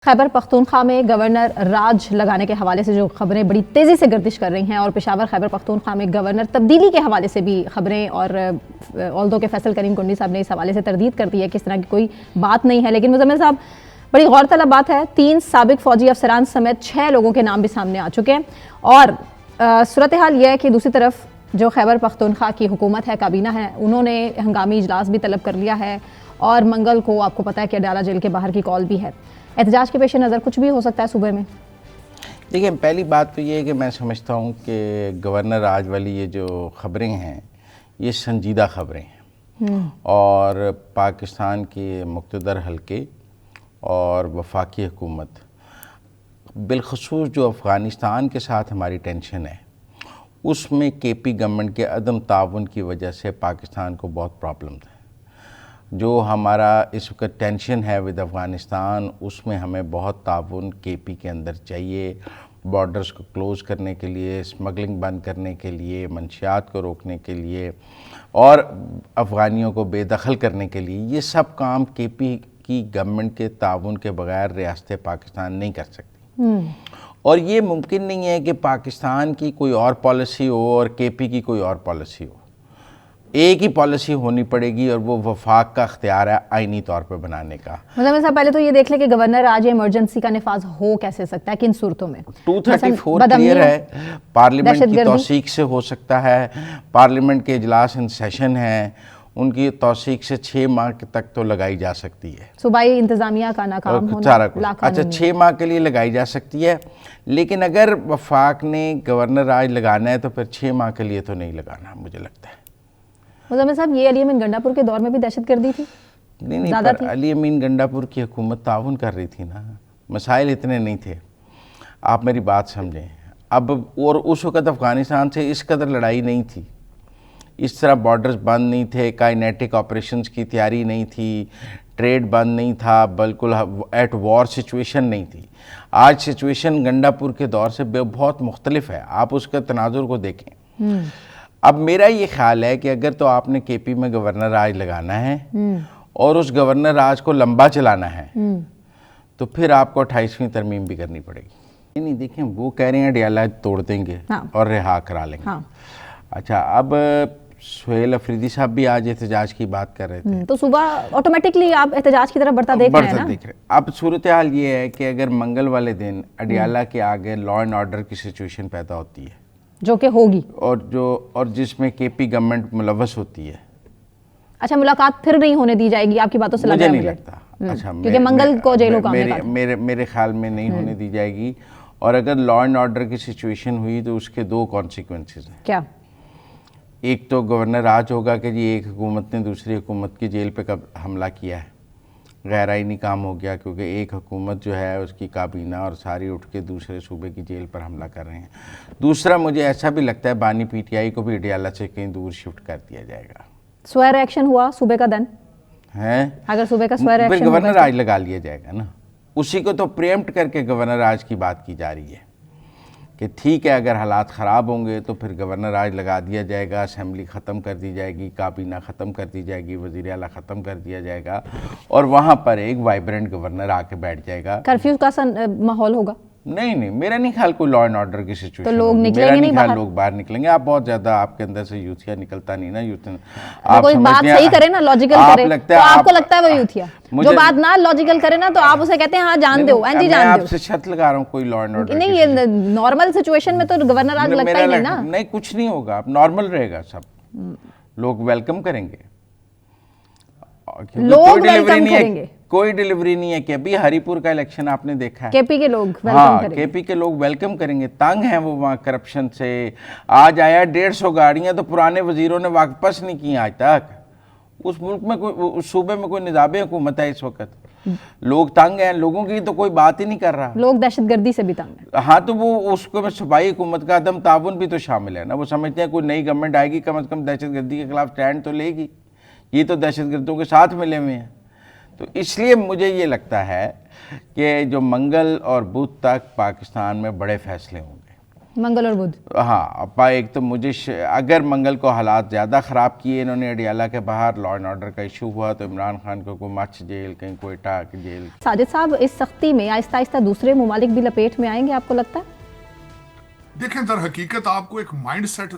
खैबर पख्तूनख्वा में गवर्नर राज लगाने के हवाले से जो खबरें बड़ी तेज़ी से गर्दिश कर रही हैं और पेशावर खैबर पख्तूनख्वा में गवर्नर तब्दीली के हवाले से भी खबरें और ऑल्दो के फैसल करीम कुंडी साहब ने इस हवाले से तरदीद कर दी है कि इस तरह की कोई बात नहीं है। लेकिन मुज़म्मिल साहब, बड़ी गौरतलब बात है, 3 साबिक फ़ौजी अफसरान समेत 6 लोगों के नाम भी सामने आ चुके हैं। और सूरत हाल यह है कि दूसरी तरफ जो खैबर पख्तूनख्वा की हुकूमत है, काबीना है, उन्होंने हंगामी इजलास भी तलब कर लिया है और मंगल को आपको पता है कि अडयाला जेल के बाहर की कॉल भी है। एहतजाज के पेश नज़र कुछ भी हो सकता है सूबे में। देखिए, पहली बात तो ये है कि मैं समझता हूँ कि गवर्नर राज वाली ये जो ख़बरें हैं ये संजीदा ख़बरें हैं और पाकिस्तान के मुक़्तदर हल्के और वफाकी हुकूमत, बिलखसूस जो अफ़गानिस्तान के साथ हमारी टेंशन है, उसमें केपी गवर्नमेंट के अदम ताउन की वजह से पाकिस्तान को बहुत प्रॉब्लम है। जो हमारा इस वक्त टेंशन है विद अफ़गानिस्तान, उसमें हमें बहुत ताउन केपी के अंदर चाहिए, बॉर्डर्स को क्लोज़ करने के लिए, स्मगलिंग बंद करने के लिए, मंशियात को रोकने के लिए और अफ़गानियों को बेदखल करने के लिए। ये सब काम केपी की गवर्नमेंट के ताउन के बगैर रियासत पाकिस्तान नहीं कर सकती। और ये मुमकिन नहीं है कि पाकिस्तान की कोई और पॉलिसी हो और केपी की कोई और पॉलिसी हो। एक ही पॉलिसी होनी पड़ेगी और वो वफाक का अख्तियार है आईनी तौर पे बनाने का। मतलब साहब, पहले तो ये देख ले कि गवर्नर आज इमरजेंसी का निफाज हो कैसे सकता है, किन सूरतों में? 234 क्लियर है, पार्लियामेंट की तौसीक से हो सकता है, पार्लियामेंट के इजलास इन सेशन है, उनकी तौसीक से 6 माह तक तो लगाई जा सकती है। सूबाई इंतजामिया का नाकाम होना, सारा कुछ अच्छा 6 माह के लिए लगाई जा सकती है। लेकिन अगर वफाक ने गवर्नर राज लगाना है तो फिर 6 माह के लिए तो नहीं लगाना, मुझे लगता है। मुज़म्मिल साहब, ये अली अमीन गंडापुर के दौर में भी दहशतगर्दी थी? नहीं, पर अली अमीन गंडापुर की हुकूमत ताउन कर रही थी ना, मसाइल इतने नहीं थे। आप मेरी बात समझें। अब और उस वक़्त अफ़गानिस्तान से इस कदर लड़ाई नहीं थी, इस तरह बॉर्डर्स बंद नहीं थे, काइनेटिक ऑपरेशंस की तैयारी नहीं थी, ट्रेड बंद नहीं था, बिल्कुल एट वॉर सिचुएशन नहीं थी। आज सिचुएशन गंडापुर के दौर से बहुत मुख्तलिफ है, आप उसके तनाजुर को देखें। अब मेरा ये ख्याल है कि अगर तो आपने केपी में गवर्नर राज लगाना है और उस गवर्नर राज को लंबा चलाना है तो फिर आपको 28वीं तरमीम भी करनी पड़ेगी। नहीं, देखें, वो कह रहे हैं अडयाला तोड़ देंगे और रिहा करा लेंगे। अच्छा, अब सुहेल अफरीदी साहब भी आज एहतजाज की बात कर रहे थे, तो सुबह ऑटोमेटिकली आप एहतजाज की तरफ बढ़ता देख रहे हैं ना? अब सूरत हाल ये है कि अगर मंगल वाले दिन अडयाला के आगे लॉ एंड ऑर्डर की सिचुएशन पैदा होती है, जो कि होगी, और जिसमें केपी गवर्नमेंट मुलव्वस होती है। अच्छा, मुलाकात फिर नहीं होने दी जाएगी आपकी बातों से? मुझे नहीं लगता। अच्छा, क्योंकि मंगल को जेलों का मेरे ख्याल में नहीं होने दी जाएगी। और अगर लॉ एंड ऑर्डर की सिचुएशन हुई तो उसके 2 कॉन्सिक्वेंसेस हैं। क्या? एक तो गवर्नर राज होगा कि जी एक हुकूमत ने दूसरी हुकूमत की जेल पे कब हमला किया है, गैर आईनी काम हो गया, क्योंकि एक हुकूमत जो है उसकी काबीना और सारी उठ के दूसरे सूबे की जेल पर हमला कर रहे हैं। दूसरा, मुझे ऐसा भी लगता है बानी पीटीआई को भी अडयाला से कहीं दूर शिफ्ट कर दिया जाएगा। स्वे रिएक्शन हुआ सूबे का दन है, अगर सूबे का स्वे रिएक्शन गवर्नर राज लगा लिया जाएगा ना, उसी को तो प्रेम्प्ट करके गवर्नर राज की बात की जा रही है कि ठीक है, अगर हालात ख़राब होंगे तो फिर गवर्नर राज लगा दिया जाएगा, असेंबली ख़त्म कर दी जाएगी, काबीना ख़त्म कर दी जाएगी, वज़ीर आला ख़त्म कर दिया जाएगा और वहाँ पर एक वाइब्रेंट गवर्नर आके बैठ जाएगा। कर्फ्यू का माहौल होगा? नहीं, मेरा नहीं ख्याल कोई लॉ एंड ऑर्डर की सिचुएशन। तो लोग निकलेंगे नहीं बाहर? लोग बाहर निकलेंगे। आप बहुत ज़्यादा, आपके अंदर से यूथिया निकलता नहीं ना। आप कोई बात सही करे ना, लॉजिकल करे, तो आपको लगता है वो यूथिया? जो बात ना लॉजिकल करे ना तो आप उसे कहते हैं हाँ जान दो, एनजी जान दो। आपसे शर्त लगा रहा हूँ, कोई लॉ एंड ऑर्डर नहीं, ये नॉर्मल सिचुएशन में तो गवर्नर राज लगता ही नहीं ना। नहीं, कुछ नहीं होगा, अब नॉर्मल रहेगा, सब लोग वेलकम करेंगे। लोग वेलकम करेंगे, कोई डिलीवरी नहीं है कि अभी हरिपुर का इलेक्शन आपने देखा है, केपी के लोग वेलकम करेंगे। केपी के लोग वेलकम करेंगे, तंग हैं वो वहाँ करप्शन से। आज आया 150 गाड़ियाँ तो पुराने वजीरों ने वापस नहीं की आज तक। उस मुल्क में कोई, उस सूबे में कोई निज़ाम हुकूमत है इस वक्त, लोग तंग हैं, लोगों की तो कोई बात ही नहीं कर रहा। लोग दहशतगर्दी से भी तंग हैं। हाँ, तो वो उसको में सूबाई हुकूमत का अदम ताउन भी तो शामिल है ना। वो समझते हैं कोई नई गवर्नमेंट आएगी, कम से कम दहशतगर्दी के खिलाफ स्टैंड तो लेगी, ये तो दहशतगर्दियों के साथ मिले हुए हैं। तो इसलिए मुझे ये लगता है कि जो मंगल और बुध तक पाकिस्तान में बड़े फैसले होंगे मंगल और बुध। हाँ, अपा एक तो मुझे अगर मंगल को हालात ज़्यादा ख़राब किए इन्होंने, अडियाला के बाहर लॉ एंड ऑर्डर का इशू हुआ तो इमरान खान को कोई मच जेल, कहीं कोयटा की जेल। साजिद साहब, इस सख्ती में आहिस्ता आहिस्ता दूसरे ममालिक भी लपेट में आएंगे, आपको लगता है? देखें, दर हकीकत आपको एक माइंड सेट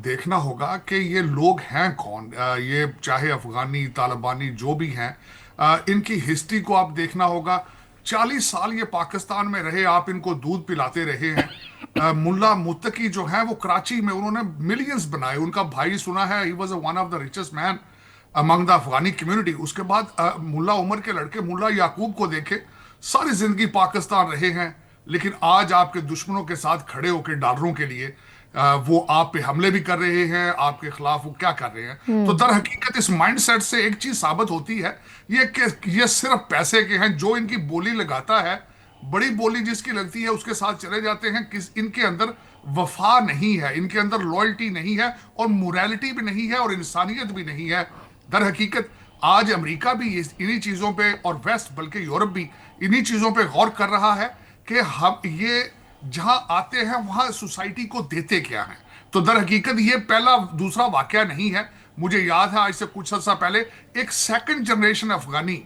देखना होगा कि ये लोग हैं कौन। ये चाहे अफगानी, तालिबानी, जो भी हैं, इनकी हिस्ट्री को आप देखना होगा। 40 साल ये पाकिस्तान में रहे, आप इनको दूध पिलाते रहे हैं। मुल्ला मुत्तकी जो है वो कराची में उन्होंने मिलियंस बनाए। उनका भाई सुना है he was one of the richest man among the Afghani community. उसके बाद मुल्ला उमर के लड़के मुल्ला याकूब को देखे, सारी जिंदगी पाकिस्तान रहे हैं, लेकिन आज आपके दुश्मनों के साथ खड़े होकर डॉलरों के लिए वो आप पे हमले भी कर रहे हैं, आपके खिलाफ वो क्या कर रहे हैं। तो दर हकीकत इस माइंडसेट से एक चीज साबित होती है ये कि ये सिर्फ पैसे के हैं। जो इनकी बोली लगाता है, बड़ी बोली जिसकी लगती है उसके साथ चले जाते हैं। इनके अंदर वफा नहीं है, इनके अंदर लॉयल्टी नहीं है, और मोरालिटी भी नहीं है, और इंसानियत भी नहीं है। दर हकीकत आज अमेरिका भी इन्हीं चीजों पे, और वेस्ट बल्कि यूरोप भी इन्हीं चीजों पे गौर कर रहा है कि हम ये जहां आते हैं वहां सोसाइटी को देते क्या हैं। तो दर हकीकत ये पहला दूसरा वाकया नहीं है। मुझे याद है आज से कुछ अर्सा पहले एक सेकंड जनरेशन अफगानी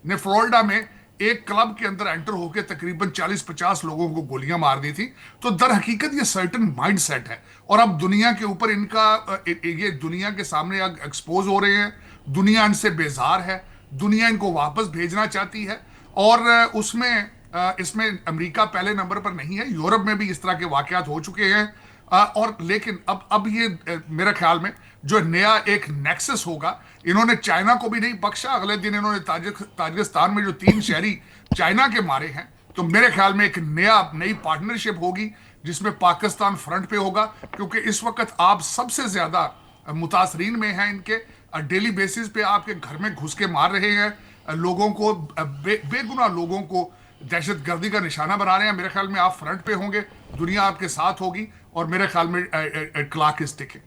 ने फ्लोरिडा में एक क्लब के अंदर एंटर होकर तकरीबन 40-50 लोगों को गोलियां मार दी थी। तो दर हकीकत ये सर्टन माइंड सेट है, और अब दुनिया के ऊपर इनका ये दुनिया के सामने एक्सपोज हो रहे हैं। दुनिया इनसे बेजार है, दुनिया इनको वापस भेजना चाहती है, और उसमें इसमें अमेरिका पहले नंबर पर नहीं है। यूरोप में भी इस तरह के वाकयात हो चुके हैं। और लेकिन अब ये मेरे ख्याल में जो नया एक नेक्सस होगा, इन्होंने चाइना को भी नहीं बख्शा। अगले दिन इन्होंने ताजिकिस्तान में जो 3 शहरी चाइना के मारे हैं, तो मेरे ख्याल में एक नई पार्टनरशिप होगी जिसमें पाकिस्तान फ्रंट पे होगा, क्योंकि इस वक्त आप सबसे ज्यादा मुतासरीन में हैं इनके। डेली बेसिस पे आपके घर में घुस के मार रहे हैं लोगों को, बेगुनाह लोगों को दहशत गर्दी का निशाना बना रहे हैं। मेरे ख्याल में आप फ्रंट पे होंगे, दुनिया आपके साथ होगी, और मेरे ख्याल में क्लॉक इज टिकिंग।